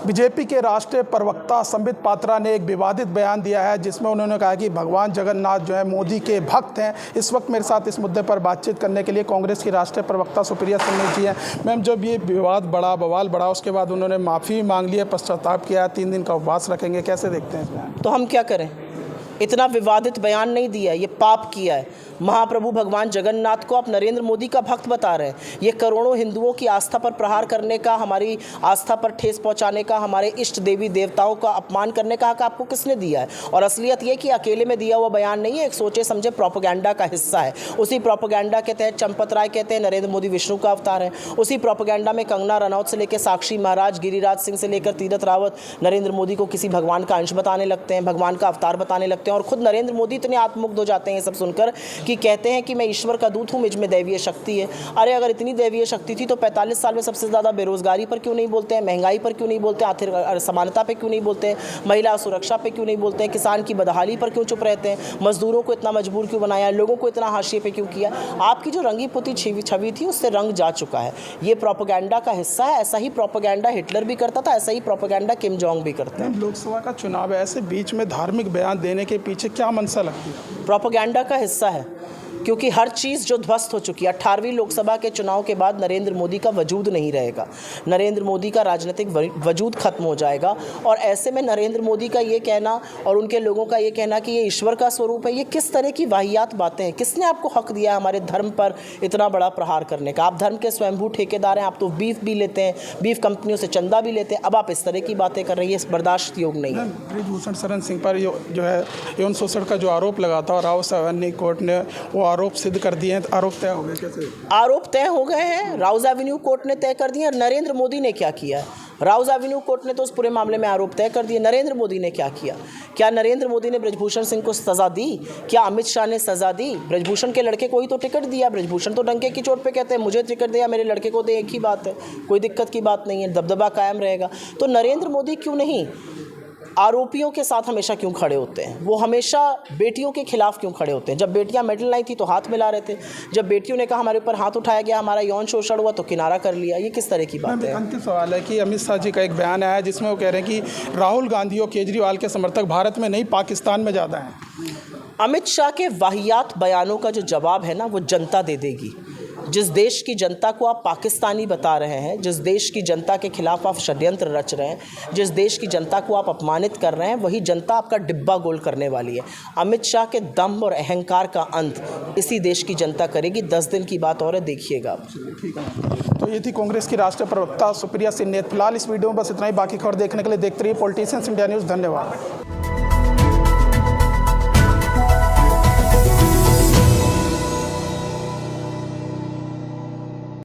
BJP के राष्ट्रीय प्रवक्ता संबित पात्रा ने एक विवादित बयान दिया है जिसमें उन्होंने कहा कि भगवान जगन्नाथ जो है मोदी के भक्त हैं। इस वक्त मेरे साथ इस मुद्दे पर बातचीत करने के लिए कांग्रेस की राष्ट्रीय प्रवक्ता सुप्रिया सुले जी हैं। मैम, जब ये विवाद बढ़ा, बवाल बढ़ा, उसके बाद उन्होंने माफ़ी मांग ली है, पश्चाताप किया है, 3 दिन का उपवास रखेंगे, कैसे देखते हैं? तो हम क्या करें? इतना विवादित बयान नहीं दिया है, ये पाप किया है। महाप्रभु भगवान जगन्नाथ को आप नरेंद्र मोदी का भक्त बता रहे हैं। ये करोड़ों हिंदुओं की आस्था पर प्रहार करने का, हमारी आस्था पर ठेस पहुंचाने का, हमारे इष्ट देवी देवताओं का अपमान करने का हक आपको किसने दिया है? और असलियत ये कि अकेले में दिया हुआ बयान नहीं है, एक सोचे समझे प्रोपेगेंडा का हिस्सा है। उसी प्रोपेगेंडा के तहत चंपत राय कहते हैं नरेंद्र मोदी विष्णु का अवतार है। उसी प्रोपेगेंडा में कंगना रनौत से लेकर साक्षी महाराज, गिरिराज सिंह से लेकर तीरथ रावत नरेंद्र मोदी को किसी भगवान का अंश बताने लगते हैं, भगवान का अवतार बताने लगते हैं। और खुद नरेंद्र मोदी इतने आत्ममुग्ध हो जाते हैं ये सब सुनकर कि कहते हैं कि मैं ईश्वर का दूत हूं, मुझ में दैवीय शक्ति है। अरे अगर इतनी दैवीय शक्ति थी तो 45 साल में सबसे ज़्यादा बेरोजगारी पर क्यों नहीं बोलते हैं, महंगाई पर क्यों नहीं बोलते हैं, आर्थिक समानता पर क्यों नहीं बोलते हैं, महिला सुरक्षा पर क्यों नहीं बोलते हैं, किसान की बदहाली पर क्यों चुप रहते हैं, मजदूरों को इतना मजबूर क्यों बनाया, लोगों को इतना हाशिए पे क्यों किया? आपकी जो रंगी पुती छवि थी उससे रंग जा चुका है। ये प्रोपेगेंडा का हिस्सा है। ऐसा ही प्रोपेगेंडा हिटलर भी करता था, ऐसा ही प्रोपेगेंडा किम जोंग भी करते हैं। लोकसभा का चुनाव है, ऐसे बीच में धार्मिक बयान देने के पीछे क्या मंशा लगती है? प्रोपेगेंडा का हिस्सा है, क्योंकि हर चीज़ जो ध्वस्त हो चुकी है। 18वीं लोकसभा के चुनाव के बाद नरेंद्र मोदी का वजूद नहीं रहेगा, नरेंद्र मोदी का राजनीतिक वजूद खत्म हो जाएगा। और ऐसे में नरेंद्र मोदी का ये कहना और उनके लोगों का ये कहना कि ये ईश्वर का स्वरूप है, ये किस तरह की वाहियात बातें हैं? किसने आपको हक दिया है हमारे धर्म पर इतना बड़ा प्रहार करने का? आप धर्म के स्वयंभू ठेकेदार हैं, आप तो बीफ भी लेते हैं, बीफ कंपनियों से चंदा भी लेते हैं। अब आप इस तरह की बातें कर रही है, बर्दाश्त योग नहीं है। ब्रिजभूषण शरण सिंह पर जो है यौन शोषण का जो आरोप लगा था, राव साहनी कोर्ट ने वो आरोप सिद्ध कर दिए हैं, तो आरोप तय हो गए? कैसे आरोप तय हो गए हैं? राउज़ एवेन्यू कोर्ट ने तय कर दिए। और नरेंद्र मोदी ने क्या किया? राउज़ एवेन्यू कोर्ट ने तो उस पूरे मामले में आरोप तय कर दिए। नरेंद्र मोदी ने क्या किया? क्या नरेंद्र मोदी ने ब्रिजभूषण सिंह को सज़ा दी? क्या अमित शाह ने सज़ा दी? ब्रिजभूषण के लड़के को ही तो टिकट दिया। ब्रिजभूषण तो डंके की चोट पे कहते हैं मुझे टिकट दिया, मेरे लड़के को दे, एक ही बात है, कोई दिक्कत की बात नहीं है, दबदबा कायम रहेगा। तो नरेंद्र मोदी क्यों नहीं आरोपियों के साथ हमेशा क्यों खड़े होते हैं? वो हमेशा बेटियों के खिलाफ क्यों खड़े होते हैं? जब बेटियां मेडल लाई थी तो हाथ मिला रहे थे, जब बेटियों ने कहा हमारे ऊपर हाथ उठाया गया, हमारा यौन शोषण हुआ, तो किनारा कर लिया। ये किस तरह की बात है? अंतिम सवाल है कि अमित शाह जी का एक बयान आया है जिसमें वो कह रहे हैं कि राहुल गांधी और केजरीवाल के समर्थक भारत में नहीं पाकिस्तान में ज़्यादा हैं। अमित शाह के वाहियात बयानों का जो जवाब है ना, वो जनता दे देगी। जिस देश की जनता को आप पाकिस्तानी बता रहे हैं, जिस देश की जनता के खिलाफ आप षड्यंत्र रच रहे हैं, जिस देश की जनता को आप अपमानित कर रहे हैं, वही जनता आपका डिब्बा गोल करने वाली है। अमित शाह के दम्भ और अहंकार का अंत इसी देश की जनता करेगी। 10 दिन की बात और है, देखिएगा आप। ठीक है, तो ये थी कांग्रेस की राष्ट्रीय प्रवक्ता सुप्रिया सुले। फिलहाल इस वीडियो में बस इतना ही। बाकी खबर देखने के लिए देखते रहिए पॉलिटिशियंस इंडिया न्यूज़। धन्यवाद।